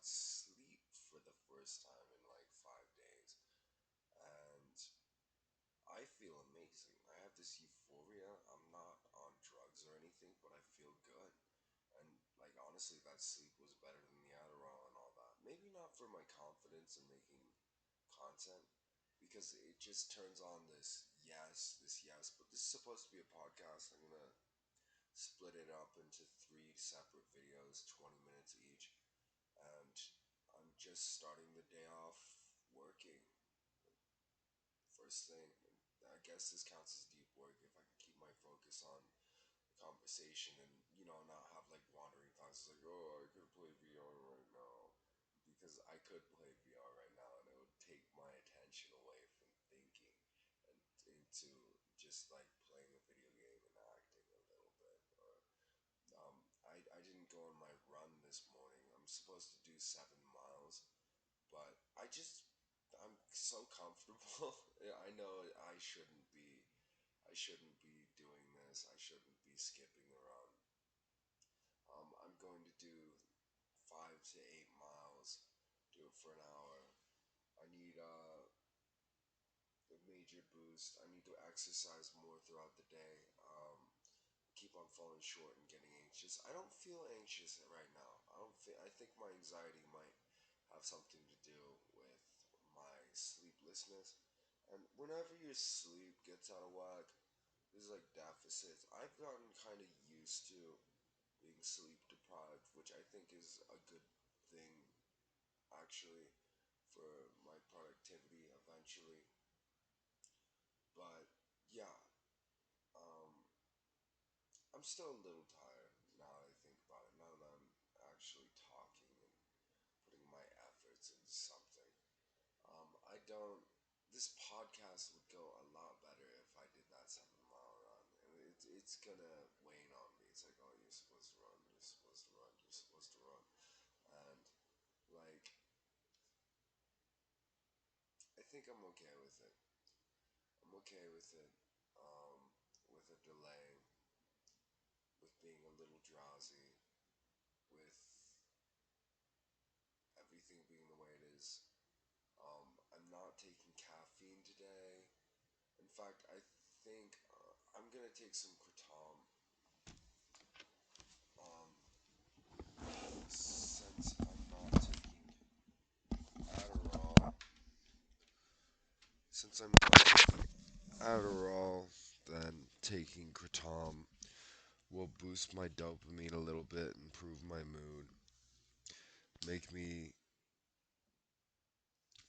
about sleep for the first time in like 5 days, and I feel amazing. I have this euphoria. I'm not on drugs or anything, but I feel good. And like honestly, that sleep was better than the Adderall and all that. Maybe not for my confidence in making content, because it just turns on this yes. But this is supposed to be a podcast. I'm gonna split it up into three separate videos, 20 minutes each, and I'm just starting the day off working. First thing, I guess this counts as deep work if I can keep my focus on the conversation and, not have like wandering thoughts like, oh, I could play VR right now. Because I could play VR right now and it would take my attention away from thinking and into just like playing a video game and acting a little bit. Or I didn't go on my run this morning. I'm supposed to do 7 miles, but I'm so comfortable. Yeah, I know I shouldn't be doing this. I shouldn't be skipping around. I'm going to do 5 to 8 miles. Do it for an hour. I need a major boost. I need to exercise more throughout the day. Keep on falling short and getting anxious. I don't feel anxious right now. I think my anxiety might have something to do with my sleeplessness. And whenever your sleep gets out of whack, there's like deficits. I've gotten kind of used to being sleep deprived, which I think is a good thing actually for my productivity eventually. But yeah, um, I'm still a little tired now that I think about it. Now that I'm actually talking and putting my efforts into something. I don't. This podcast would go a lot better if I did that 7 mile run. And it's gonna wane on me. It's like, oh, you're supposed to run. You're supposed to run. You're supposed to run. And like, I think I'm okay with it. I'm okay with it. With a delay, with being a little drowsy, with everything being the way it is. I'm not taking caffeine today. In fact, I think I'm gonna take some kratom. Since I'm not taking Adderall, since I'm not taking Adderall, then taking kratom will boost my dopamine a little bit, improve my mood, make me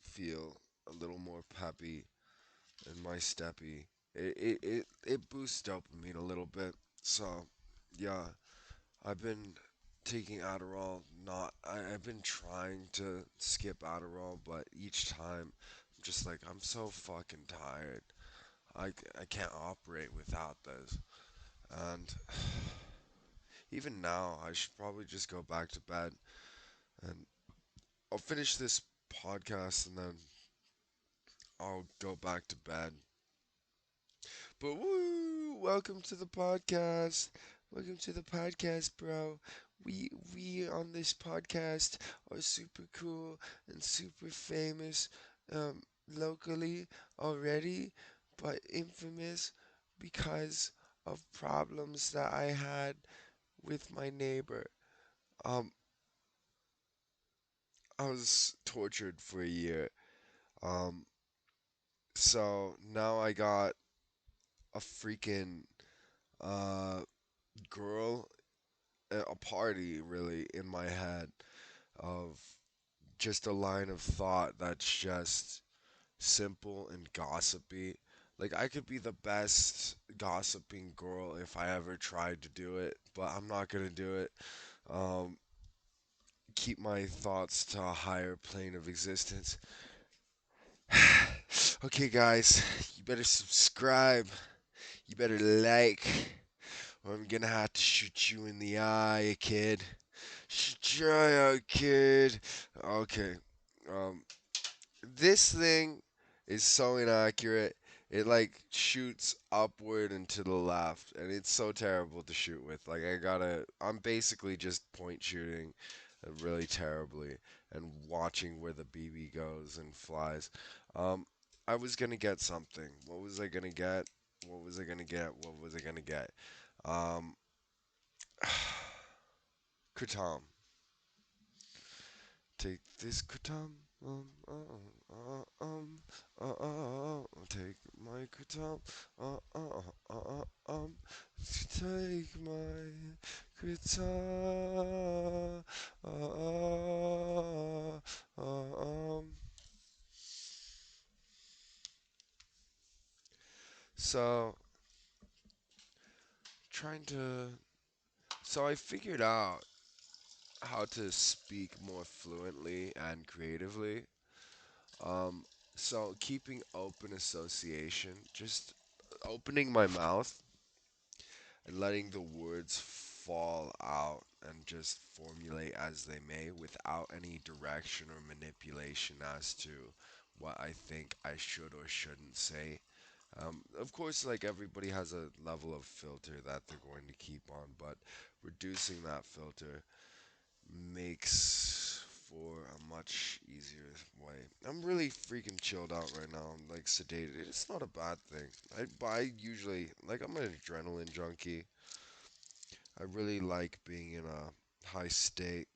feel a little more peppy in my steppy. It boosts dopamine a little bit. So, yeah, I've been taking Adderall. I've been trying to skip Adderall, but each time I'm just like, I'm so fucking tired. I can't operate without this. And even now, I should probably just go back to bed and I'll finish this podcast and then I'll go back to bed. But woo! Welcome to the podcast. Welcome to the podcast, bro. We on this podcast are super cool and super famous locally already, but infamous because of problems that I had with my neighbor. Um, I was tortured for a year. Um, so now I got a freaking uh girl, a party really in my head of just a line of thought that's just simple and gossipy. Like I could be the best gossiping girl if I ever tried to do it, but I'm not gonna do it. Um, keep my thoughts to a higher plane of existence. Okay, guys, you better subscribe. You better like, or I'm gonna have to shoot you in the eye, kid. Shoot your eye out, kid. Okay. Um, this thing is so inaccurate. It like shoots upward and to the left, and it's so terrible to shoot with. Like I'm basically just point shooting really terribly, and watching where the BB goes and flies. Um, I was gonna get something. What was I gonna get? What was I gonna get? What was I gonna get? Um, Kratom. Take this kratom, take my kratom, take my kratom, So, trying to, so I figured out how to speak more fluently and creatively. Um, so keeping open association, just opening my mouth and letting the words fall out and just formulate as they may without any direction or manipulation as to what I think I should or shouldn't say. Of course, like everybody has a level of filter that they're going to keep on, but reducing that filter makes for a much easier way. I'm really freaking chilled out right now. I'm like sedated. It's not a bad thing. But I usually like I'm an adrenaline junkie. I really like being in a high state.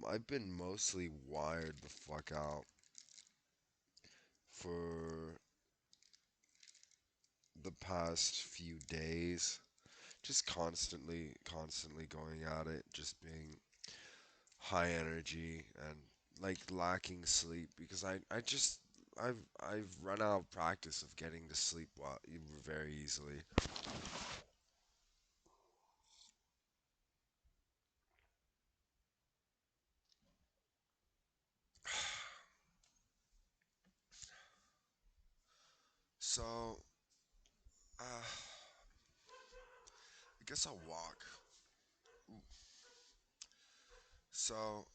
I've been mostly wired the fuck out for the past few days. Just constantly going at it. Just being high energy and like lacking sleep because I've run out of practice of getting to sleep very easily. So, I guess I'll walk. So,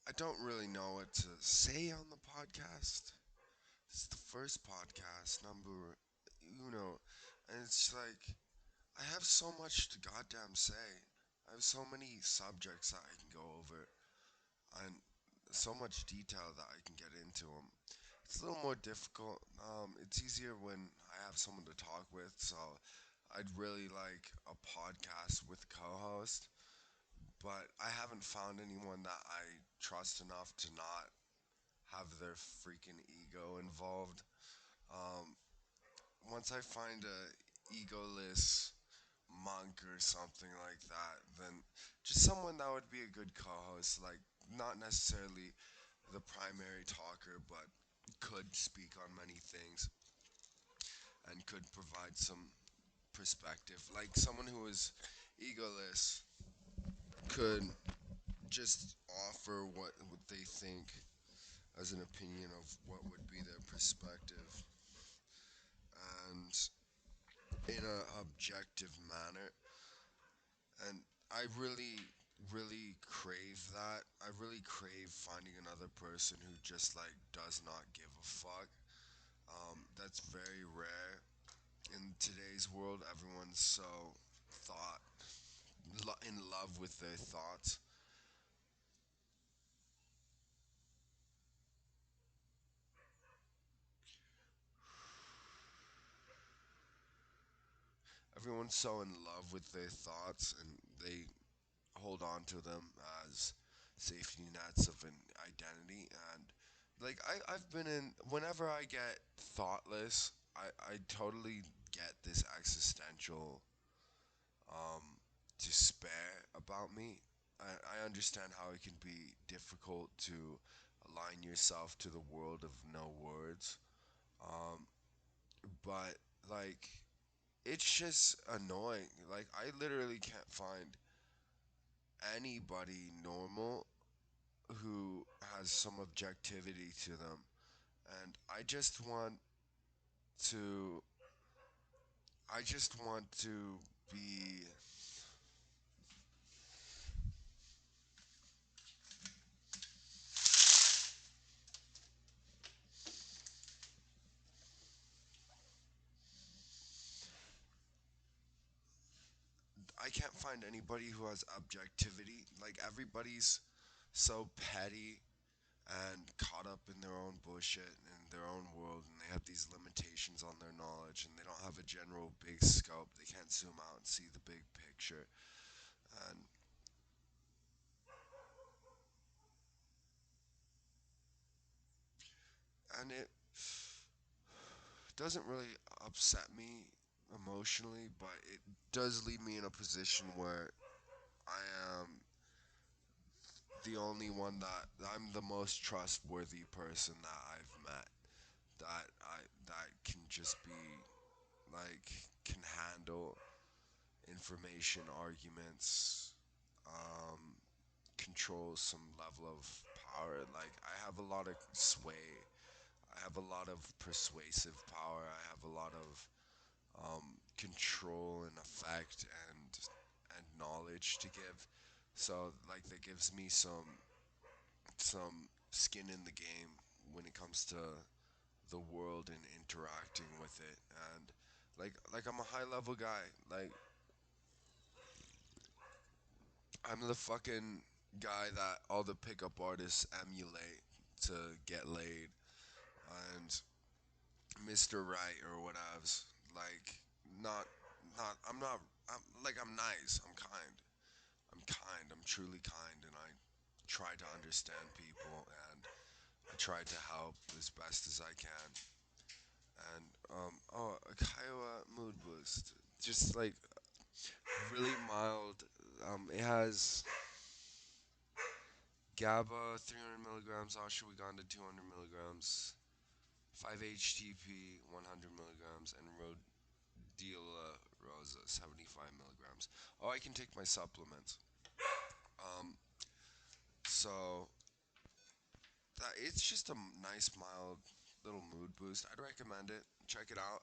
I don't really know what to say on the podcast. This is the first podcast number, and it's like I have so much to goddamn say. I have so many subjects that I can go over, and so much detail that I can get into them. It's a little more difficult. It's easier when I have someone to talk with, so I'd really like a podcast with a co-host, but I haven't found anyone that I trust enough to not have their freaking ego involved. Um, Once I find a egoless monk or something like that, then just someone that would be a good co-host, like not necessarily the primary talker, but could speak on many things and could provide some perspective. Like someone who is egoless could just offer what they think as an opinion of what would be their perspective and in an objective manner. And I really crave that. I really crave finding another person who just like does not give a fuck. That's very rare in today's world. Everyone's so thought in love with their thoughts. Everyone's so in love with their thoughts and they hold on to them as safety nets of an identity. And like I've been in whenever I get thoughtless, I totally get this existential um, despair about me. I understand how it can be difficult to align yourself to the world of no words. Um, but like it's just annoying. Like I literally can't find anybody normal who has some objectivity to them. And to I just want to be I can't find anybody who has objectivity. Like everybody's so petty and caught up in their own bullshit and their own world, and they have these limitations on their knowledge, and they don't have a general big scope. They can't zoom out and see the big picture. And it doesn't really upset me emotionally, but it does leave me in a position where I am the only one that I'm the most trustworthy person that I've met, that can just be like can handle information arguments, um, controls some level of power. Like I have a lot of sway, I have a lot of persuasive power, I have a lot of control and effect and knowledge to give. So like that gives me some skin in the game when it comes to the world and interacting with it. And like I'm a high level guy. Like I'm the fucking guy that all the pickup artists emulate to get laid. And Mr. Right or whatevs. Like not I'm not I'm nice. I'm kind. I'm truly kind, and I try to understand people, and I try to help as best as I can. And a Kiowa mood boost, just like really mild. It has GABA 300 milligrams, ashwagandha 200 milligrams, 5-HTP 100 milligrams, and Rhodiola rosa 75 milligrams. Oh, I can take my supplements. Um, so it's just a nice, mild little mood boost. I'd recommend it. Check it out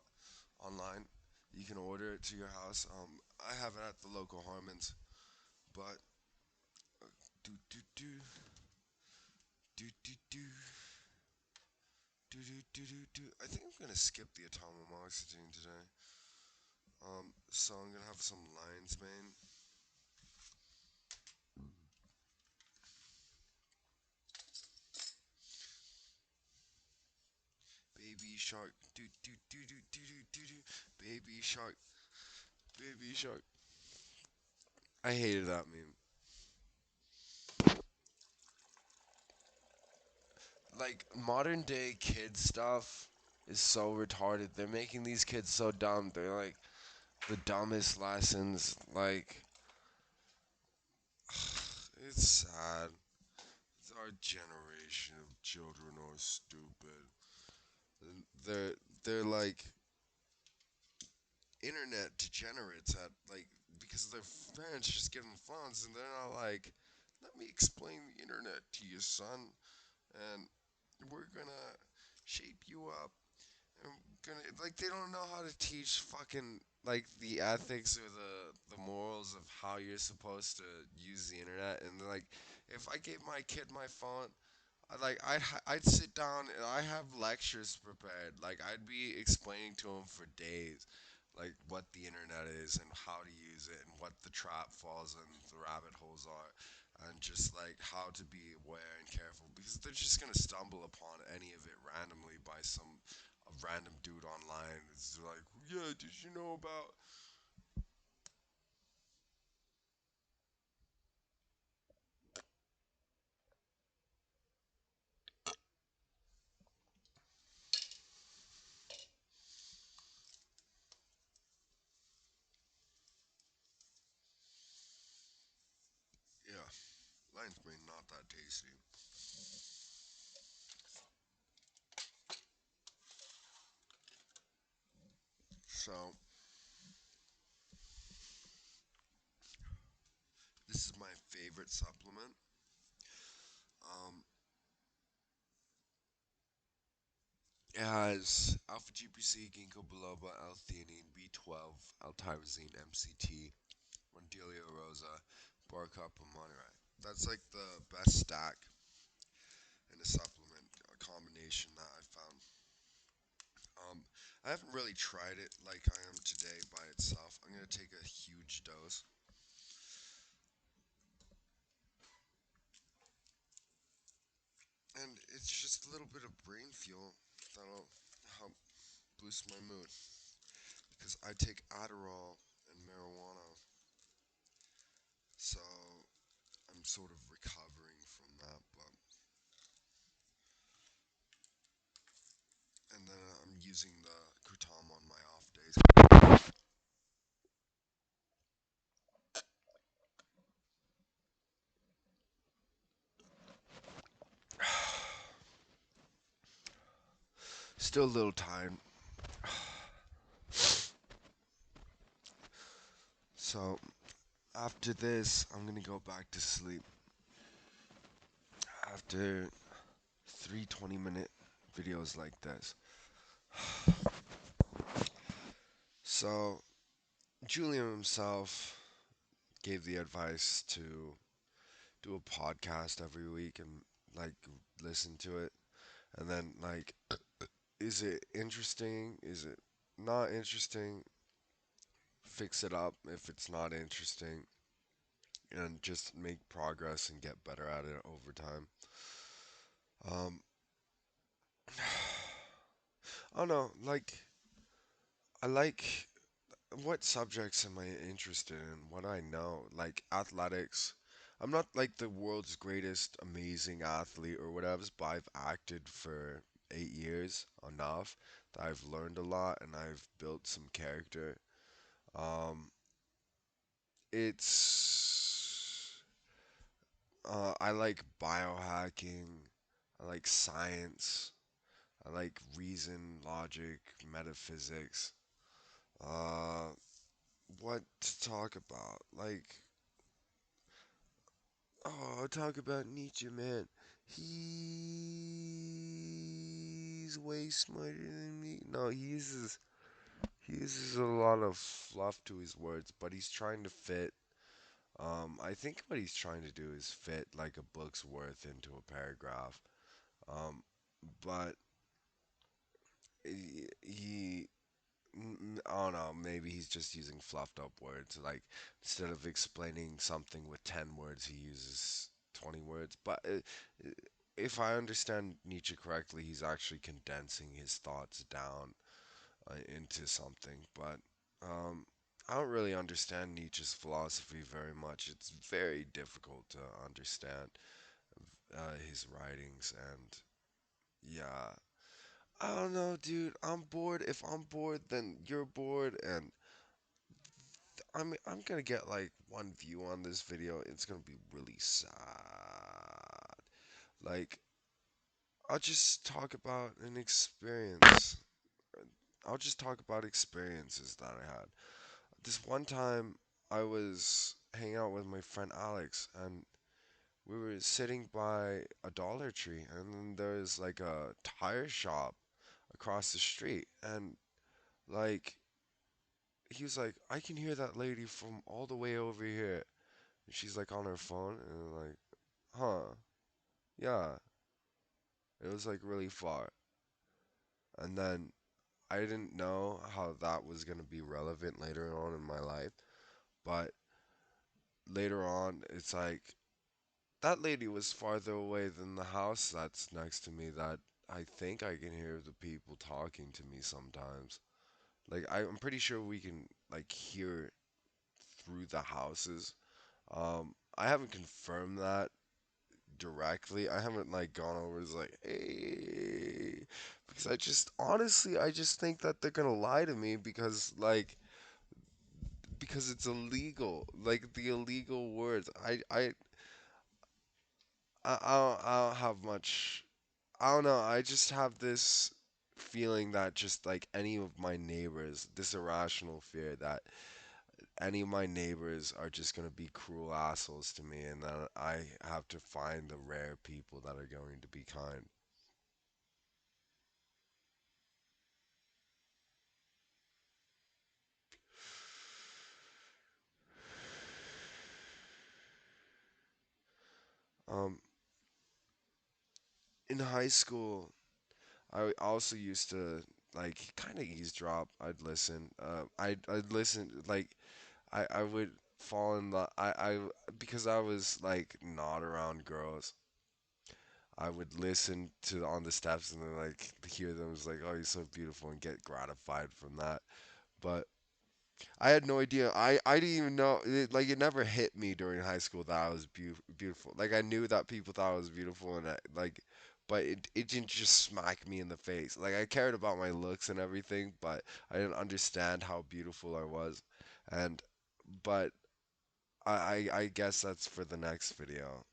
online. You can order it to your house. I have it at the local Harmons, but do do do do do do do do do do do. I think I'm gonna skip the atomoxetine today. So I'm gonna have some lion's mane. Baby shark, do do do do do do do do. Baby shark, baby shark. I hated that meme. Like modern day kid stuff is so retarded. They're making these kids so dumb. They're like the dumbest lessons. Like it's sad. Our generation of children are stupid. They're they're like internet degenerates at like because their parents just give them phones and they're not like, let me explain the internet to you, son, and we're gonna shape you up. And gonna like they don't know how to teach fucking like the ethics or the morals of how you're supposed to use the internet. And like, if I gave my kid my phone, I'd sit down and I have lectures prepared. Like I'd be explaining to him for days, like what the internet is and how to use it and what the trap falls and the rabbit holes are, and just like how to be aware and careful because they're just gonna stumble upon any of it randomly by some a random dude online. It's like, yeah, did you know about? Yeah, lion's mane not that tasty. So this is my favorite supplement. Um, It has alpha GPC, ginkgo biloba, L-theanine, B12, L-tyrosine, MCT, Rondelia rosa, Barcup, and Monterey. That's like the best stack in a supplement a combination that I found. I haven't really tried it like I am today by itself. I'm gonna take a huge dose. It's just a little bit of brain fuel that'll help boost my mood because I take Adderall and marijuana, so I'm sort of recovering from that. But and then I'm using the Kutam on my off days. Still a little tired, so after this, I'm gonna go back to sleep. After 3 20-minute videos like this. So, Julian himself gave the advice to do a podcast every week and like listen to it. And then, like, is it interesting? Is it not interesting? Fix it up if it's not interesting and just make progress and get better at it over time. Um, I don't know, I like what subjects am I interested in? What I know, like athletics. I'm not like the world's greatest amazing athlete or whatever, but I've acted for 8 years enough that I've learned a lot and I've built some character. Um, it's I like biohacking. I like science. I like reason, logic, metaphysics. Uh, what to talk about? Like, oh, talk about Nietzsche, man. He's way smarter than me. No, he uses a lot of fluff to his words, but he's trying to fit. I think what he's trying to do is fit like a book's worth into a paragraph. Um, but he I don't know, maybe he's just using fluffed up words. Like, instead of explaining something with 10 words, he uses 20 words. But if I understand Nietzsche correctly, he's actually condensing his thoughts down into something. But um, I don't really understand Nietzsche's philosophy very much. It's very difficult to understand his writings, and yeah, I don't know, dude. I'm bored. If I'm bored, then you're bored, and I'm gonna get like one view on this video. It's gonna be really sad. Like, I'll just talk about an experience. I'll just talk about experiences that I had. This one time, I was hanging out with my friend Alex, and we were sitting by a Dollar Tree, and then there's like a tire shop across the street, and like he was like, I can hear that lady from all the way over here. And she's like on her phone, and I'm like, huh, yeah. It was like really far. And then I didn't know how that was gonna be relevant later on in my life, but later on, it's like that lady was farther away than the house that's next to me that I think I can hear the people talking to me sometimes. Like, I'm pretty sure we can like hear through the houses. I haven't confirmed that directly. I haven't like gone over as like, hey, because I just honestly, I just think that they're gonna lie to me because it's illegal. Like the illegal words. I don't have much. I don't know. I just have this feeling that just like any of my neighbors, this irrational fear that any of my neighbors are just gonna be cruel assholes to me, and that I have to find the rare people that are going to be kind. Um, in high school, I also used to like kind of eavesdrop. I'd listen. I'd listen like I would fall in love. I because I was like not around girls. I would listen to on the steps and then like hear them was like, "Oh, you're so beautiful," and get gratified from that. But I had no idea. I didn't even know. Like it never hit me during high school that I was beautiful. Like I knew that people thought I was beautiful, and but it didn't just smack me in the face. Like I cared about my looks and everything, but I didn't understand how beautiful I was. And but I guess that's for the next video.